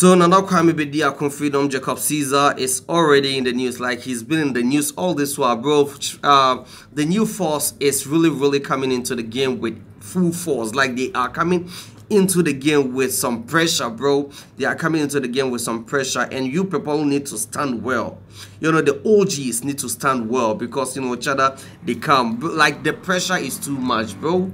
So Nana Kwame Bediakun Freedom Jacob Caesar is already in the news. Like, he's been in the news all this while, bro. The new force is really coming into the game with full force. Like, they are coming into the game with some pressure, bro. They are coming into the game with some pressure, and you people need to stand well. You know, the OGs need to stand well because, you know, Cheddar, they come. Like, the pressure is too much, bro.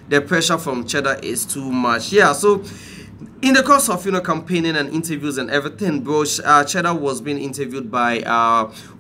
The pressure from Cheddar is too much. Yeah, so in the course of, you know, campaigning and interviews and everything, bro, Cheddar was being interviewed by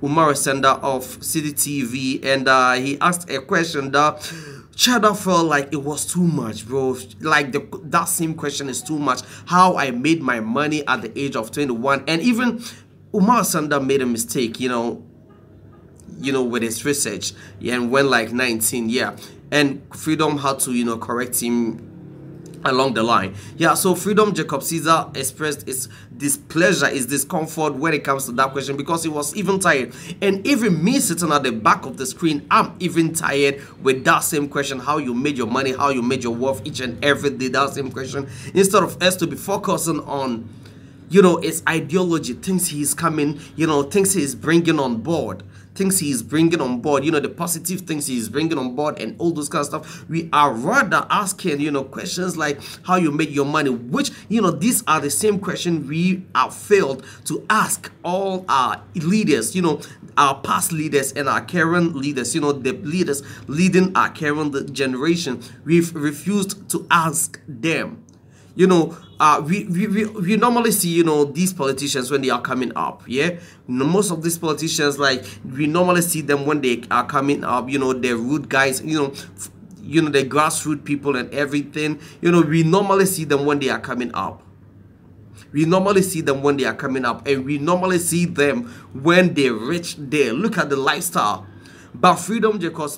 Umar Sender of City TV, and he asked a question that Cheddar felt like it was too much, bro. Like, that same question is too much. How I made my money at the age of 21, and even Umar Sender made a mistake, you know, with his research, yeah, and went like 19, yeah, and Freedom had to, you know, correct him along the line. Yeah, so Freedom Jacob Caesar expressed his displeasure, his discomfort when it comes to that question, because he was even tired. And even me sitting at the back of the screen, I'm even tired with that same question: how you made your money, how you made your wealth each and every day. That same question, instead of us to be focusing on, you know, his ideology, things he's coming, you know, things he's bringing on board, you know, the positive things he's bringing on board and all those kind of stuff. We are rather asking, you know, questions like how you make your money, which, you know, these are the same questions we have failed to ask all our leaders, you know, our past leaders and our current leaders, you know, the leaders leading our current generation. We've refused to ask them. You know, we normally see, you know, these politicians when they are coming up, yeah? Most of these politicians, like, we normally see them when they are coming up, you know, the rude guys, you know, the grassroots people and everything. You know, we normally see them when they are coming up. We normally see them when they are coming up, and we normally see them when they reach there. Look at the lifestyle. But Freedom Jacob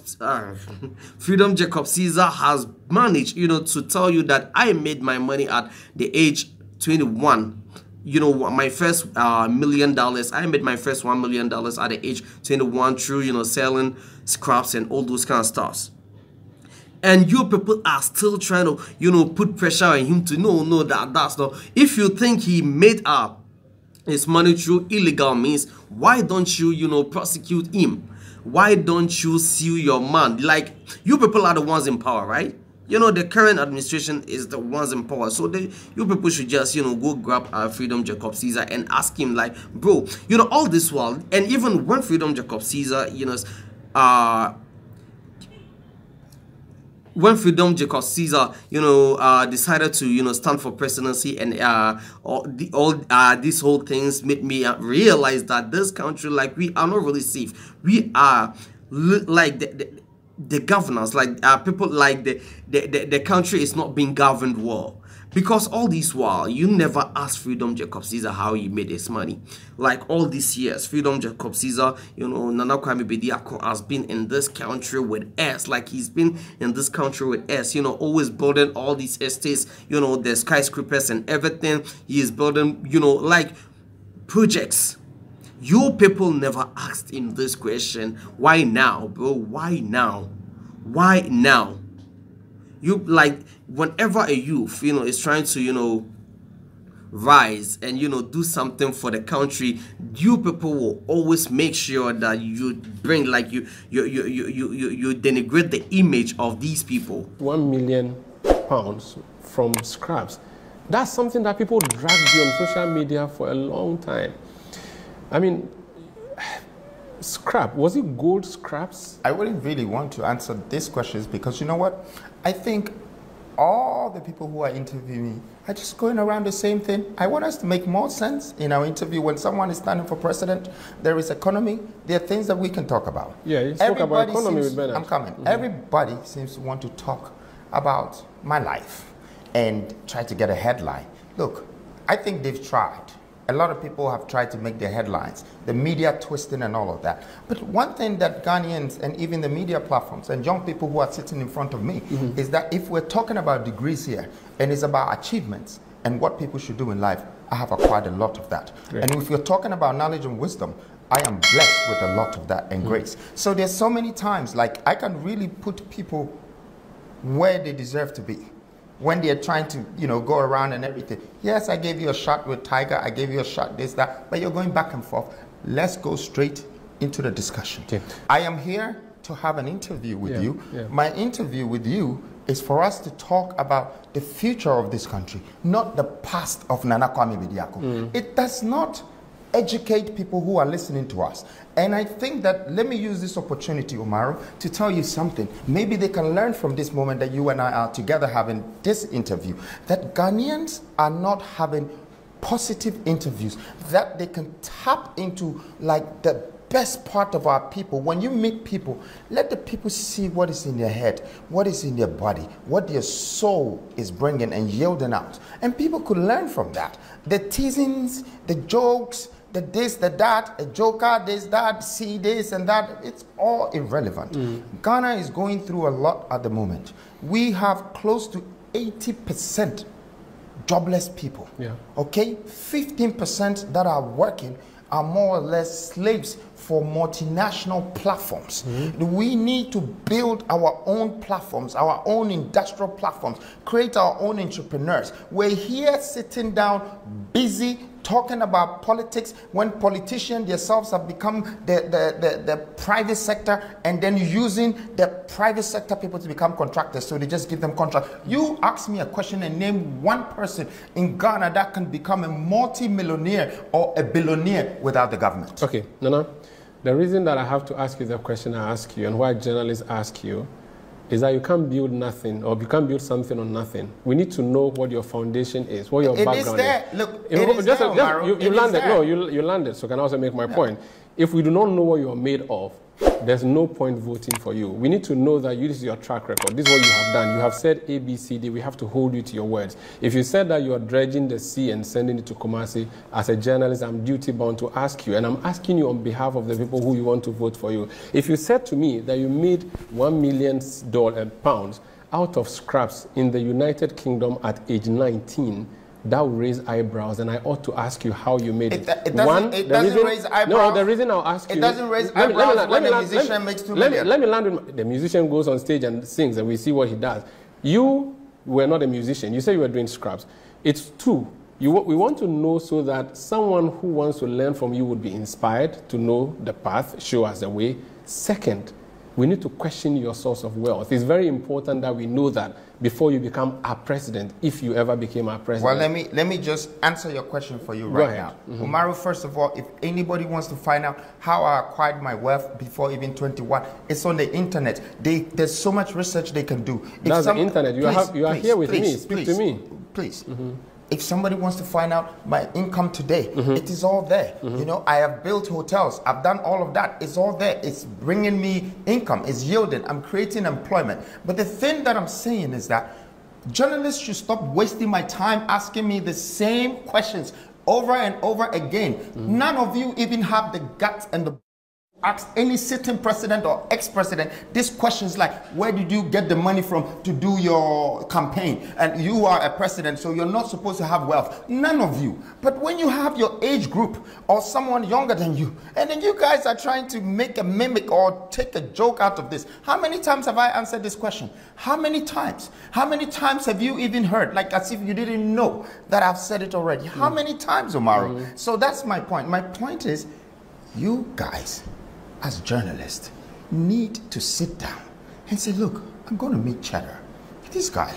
Caesar has managed, you know, to tell you that I made my money at the age 21. You know, my first $1 million. I made my first $1 million at the age 21 through, you know, selling scraps and all those kind of stuff. And you people are still trying to, you know, put pressure on him to no, that's not. If you think he made his money through illegal means, why don't you, you know, prosecute him? Why don't you sue your man? Like, you people are the ones in power, right? You know, the current administration is the ones in power. So you people should just, you know, go grab Freedom Jacob Caesar and ask him, like, bro, you know, all this while, and even when Freedom Jacob Caesar, you know, when Freedom Jacob Caesar, you know, decided to, you know, stand for presidency, and these whole things made me realize that this country, like, we are not really safe. We are like the governors, like people, like the country is not being governed well. Because all this while, you never asked Freedom Jacob Caesar how he made his money. Like, all these years, Freedom Jacob Caesar, you know, Nana Kwame Bediakun has been in this country with us. Like, he's been in this country with us, you know, always building all these estates, you know, the skyscrapers and everything. He is building, you know, like, projects. You people never asked him this question. Why now, bro? Why now? Why now? You, like, whenever a youth, you know, is trying to, you know, rise and, you know, do something for the country, you people will always make sure that you bring, like, you denigrate the image of these people. £1 million from scraps. That's something that people dragged you on social media for a long time. I mean, scrap, was it gold scraps? I wouldn't really want to answer these questions because, you know what? I think all the people who are interviewing me are just going around the same thing. I want us to make more sense in our interview. When someone is standing for president, there is economy. There are things that we can talk about. Yeah, you spoke about economy with Bernard. I'm coming. Everybody seems to want to talk about my life and try to get a headline. Look, I think they've tried. A lot of people have tried to make their headlines, the media twisting and all of that. But one thing that Ghanaians and even the media platforms and young people who are sitting in front of me is that if we're talking about degrees here and it's about achievements and what people should do in life, I have acquired a lot of that. Great. And if you're talking about knowledge and wisdom, I am blessed with a lot of that and grace. So there's so many times, like, I can really put people where they deserve to be. when they're trying to, go around and everything. Yes, I gave you a shot with Tiger, I gave you a shot this, that, but you're going back and forth. Let's go straight into the discussion. Okay. I am here to have an interview with you. Yeah. My interview with you is for us to talk about the future of this country, not the past of Nana Kwame Bediako. It does not educate people who are listening to us. And I think that, let me use this opportunity, Umaru, to tell you something. Maybe they can learn from this moment that you and I are together having this interview, that Ghanaians are not having positive interviews, that they can tap into like the best part of our people. When you meet people, let the people see what is in their head, what is in their body, what their soul is bringing and yielding out. And people could learn from that. The teasings, the jokes, the this, the that, a joker, this, that, see this and that, it's all irrelevant. Ghana is going through a lot at the moment. We have close to 80% jobless people. Yeah. Okay? 15% that are working are more or less slaves for multinational platforms. We need to build our own platforms, our own industrial platforms, create our own entrepreneurs. We're here sitting down, busy, talking about politics when politicians themselves have become the private sector, and then using the private sector people to become contractors, so they just give them contract. You ask me a question and name one person in Ghana that can become a multi-millionaire or a billionaire without the government. Okay, Nana, the reason that I have to ask you the question I ask you, and why journalists ask you, is that you can't build nothing, or you can't build something on nothing. We need to know what your foundation is, what your background is. It is there. Look, it is there, Omaro. You landed. No, you landed. So can I also make my point? If we do not know what you are made of, there's no point voting for you. We need to know that this is your track record. This is what you have done. You have said A, B, C, D. We have to hold you to your words. If you said that you are dredging the sea and sending it to Kumasi, as a journalist, I'm duty bound to ask you. And I'm asking you on behalf of the people who you want to vote for you. If you said to me that you made £1 million out of scraps in the United Kingdom at age 19, that will raise eyebrows, and I ought to ask you how you made it. It doesn't raise eyebrows. No, the reason I'll ask you... It doesn't raise eyebrows when the musician makes 2 million. Let me land with... The musician goes on stage and sings, and we see what he does. You were not a musician. You said you were doing scraps. It's true. We want to know so that someone who wants to learn from you would be inspired to know the path, show us the way. Second, we need to question your source of wealth. It's very important that we know that before you become our president, if you ever became our president. Well, let me just answer your question for you right now. Umaru, first of all, if anybody wants to find out how I acquired my wealth before even 21, it's on the internet. There's so much research they can do. That's the internet. You are here with me. Speak to me. Please. If somebody wants to find out my income today, it is all there. You know, I have built hotels. I've done all of that. It's all there. It's bringing me income. It's yielding. I'm creating employment. But the thing that I'm saying is that journalists should stop wasting my time asking me the same questions over and over again. None of you even have the guts and the ask any sitting president or ex-president these questions like, where did you get the money from to do your campaign? And you are a president, so you're not supposed to have wealth. None of you. But when you have your age group or someone younger than you, and then you guys are trying to make a mimic or take a joke out of this, how many times have I answered this question? How many times? How many times have you even heard, like as if you didn't know that I've said it already? How many times, Umaru? So that's my point. My point is, you guys, as journalists, need to sit down and say, look, I'm going to meet Cheddar. This guy,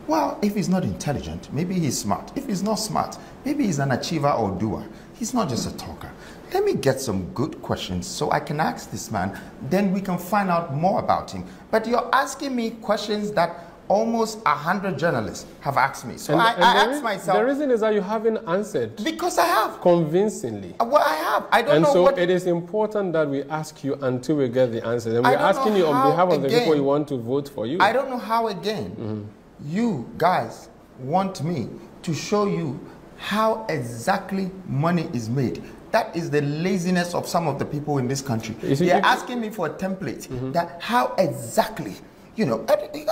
well, if he's not intelligent, maybe he's smart. If he's not smart, maybe he's an achiever or doer. He's not just a talker. Let me get some good questions so I can ask this man, then we can find out more about him. But you're asking me questions that almost 100 journalists have asked me. So I asked myself... The reason is that you haven't answered. Because I have. Convincingly. Well, I have. I don't know so what... it is important that we ask you until we get the answers. And we're asking you on behalf of the people you want to vote for you. I don't know how, again, you guys want me to show you how exactly money is made. That is the laziness of some of the people in this country. They're asking me for a template. That how exactly... You know,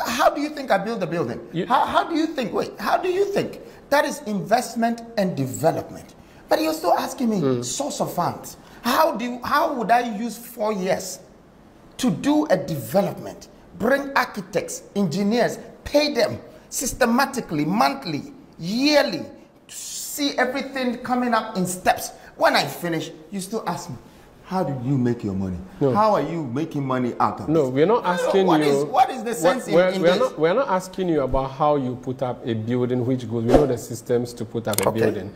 how do you think I build a building? How do you think? Wait, how do you think? That is investment and development. But you're still asking me source of funds. How would I use 4 years to do a development, bring architects, engineers, pay them, systematically, monthly, yearly, see everything coming up in steps. When I finish, you still ask me, how did you make your money? No. How are you making money out of No, this? we're not asking you. What is the sense in this? We're not asking you about how you put up a building, which goes, we know the systems to put up a building.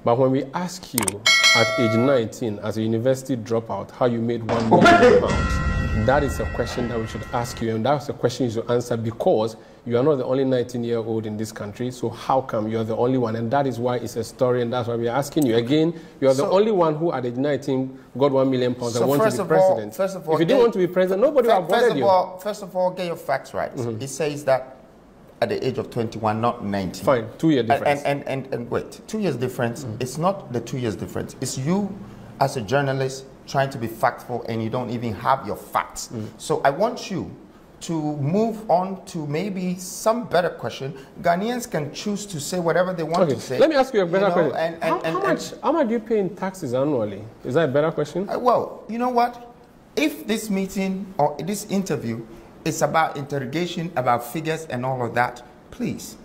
But when we ask you at age 19, as a university dropout, how you made £1 million, that is a question that we should ask you, and that's a question you should answer, because you are not the only 19-year-old in this country, so how come you're the only one? And that is why it's a story, and that's why we're asking you. Again, you're the only one who at age 19 got £1 million and wanted to be president. First of all, if you didn't want to be president, nobody would have bothered you. First of all, get your facts right. It says that at the age of 21, not 19. Fine, 2 year difference. And wait, 2 years difference, it's not the 2 years difference. It's you as a journalist trying to be factful and you don't even have your facts. So I want you to move on to maybe some better question. Ghanaians can choose to say whatever they want to say. Let me ask you a better question. How much do you pay in taxes annually? Is that a better question? Well, you know what? If this meeting or this interview is about interrogation, about figures and all of that, please,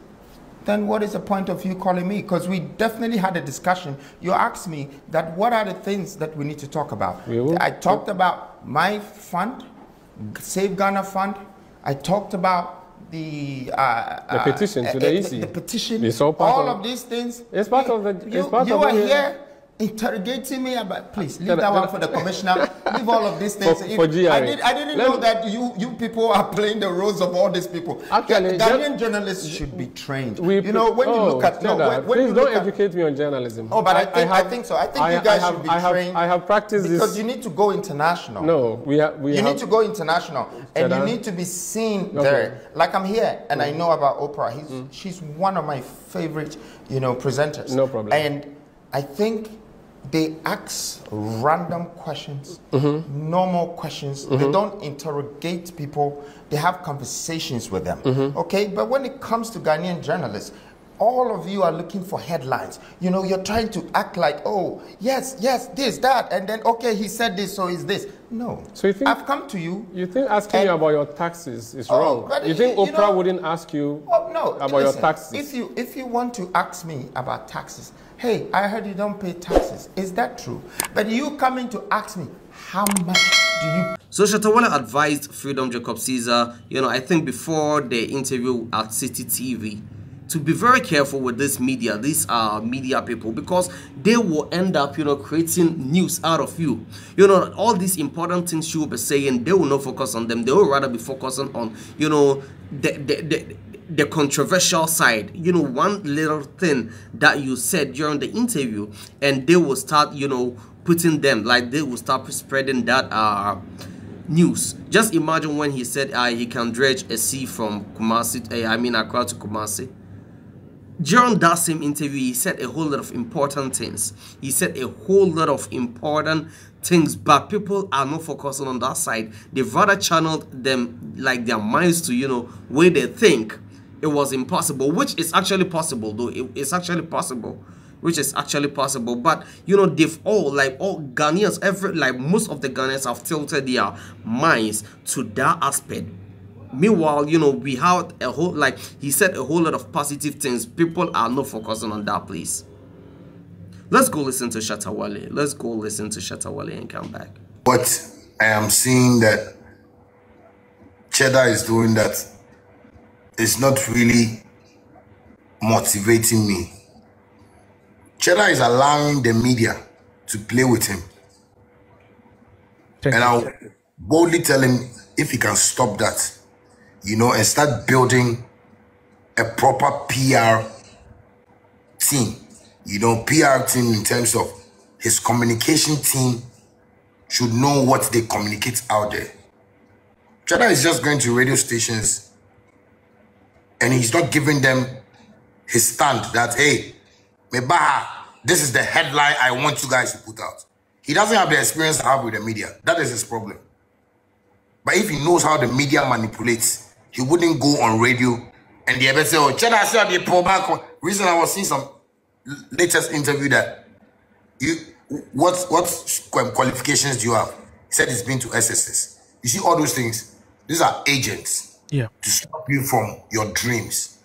then what is the point of you calling me? Because we definitely had a discussion. You asked me that what are the things that we need to talk about. I talked about my fund, Save Ghana Fund. I talked about the petition to the EC. The petition. It's all part of these things. It's part of the. You are here interrogating me about. Please leave that one for the commissioner. Leave all of these things. For GRA. I didn't know that you people are playing the roles of all these people. Actually, Ghanaian journalists should be trained. You know, when you look at please don't educate me on journalism. Oh, but I think so. I think you guys should be trained. I have practiced this because you need to go international. No, you need to go international, and you need to be seen there. Like I'm here, and I know about Oprah. She's one of my favorite, presenters. No problem. And I think they ask random questions, normal questions. They don't interrogate people. They have conversations with them. Okay, but when it comes to Ghanaian journalists, all of you are looking for headlines. You're trying to act like, oh, yes, this, that, and then, okay, he said this, so is this. No. So you think, I've come to you. You think asking you about your taxes is wrong? You think Oprah wouldn't ask you about your taxes? If you want to ask me about taxes, hey, I heard you don't pay taxes. Is that true? But you coming to ask me, how much do you... So Shatta Wale advised Freedom Jacob Caesar, I think before the interview at City TV, to be very careful with this media, these media people, because they will end up, creating news out of you. All these important things you will be saying, they will not focus on them. They will rather be focusing on, the controversial side. One little thing that you said during the interview, and they will start, putting them, like they will start spreading that news. Just imagine when he said he can dredge a sea from Kumasi, Accra to Kumasi. During that same interview, he said a whole lot of important things. But people are not focusing on that side. They've rather channeled them, like their minds to, where they think it was impossible, which is actually possible, though. It's actually possible, which is actually possible. But, they've all Ghanaians, most of the Ghanaians have tilted their minds to that aspect. Meanwhile, we have a whole, he said a whole lot of positive things. People are not focusing on that, please. Let's go listen to Shatta Wale. And come back. What I am seeing that Cheddar is doing that is not really motivating me. Cheddar is allowing the media to play with him. And I'll boldly tell him if he can stop that, and start building a proper PR team. PR team in terms of his communication team should know what they communicate out there. Cheddar is just going to radio stations and he's not giving them his stand that, hey, Mebaha, this is the headline I want you guys to put out. He doesn't have the experience I have with the media. That is his problem. But if he knows how the media manipulates, he wouldn't go on radio and they ever say, oh, Cheddar said the pull back. Reason I was seeing some latest interview that what qualifications do you have? He said he's been to SSS. You see all those things, these are agents to stop you from your dreams.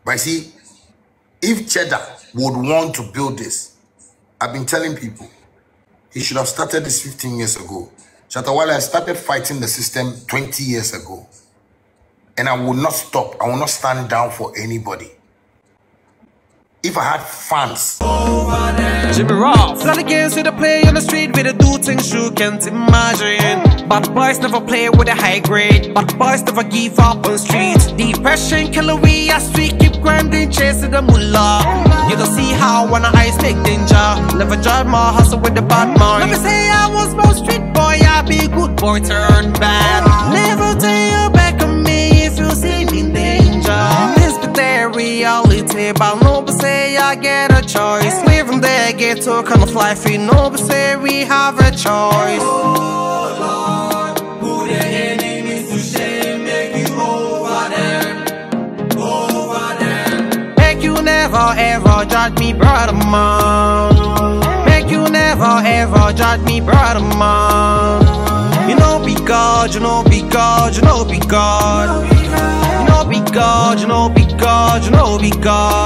But see, if Cheddar would want to build this, I've been telling people, he should have started this 15 years ago. Shatta Wale started fighting the system 20 years ago. And I will not stop. I will not stand down for anybody. If I had fans. Jimmy Ross. Lot of games with a play on the street with a do things you can't imagine. But boys never play with a high grade. But boys never give up on street. Depression, calorie, as we keep grinding, chasing the mullah. You don't see how when I take danger. Never judge my hustle with the bad mind. Let me say I was more street boy, I be good boy turn bad. Never turn your back on me if you see me in danger. This be their reality, but nobody say I get a choice. Living there, get to kind of life, we nobody say we have a choice. Oh Lord, put the enemies to shame, make you over them. Make you never ever judge me, brother man. Make you never ever judge me, brother man. You know be God, you know be God, you know be God. You know be God, you know be God, you know be God.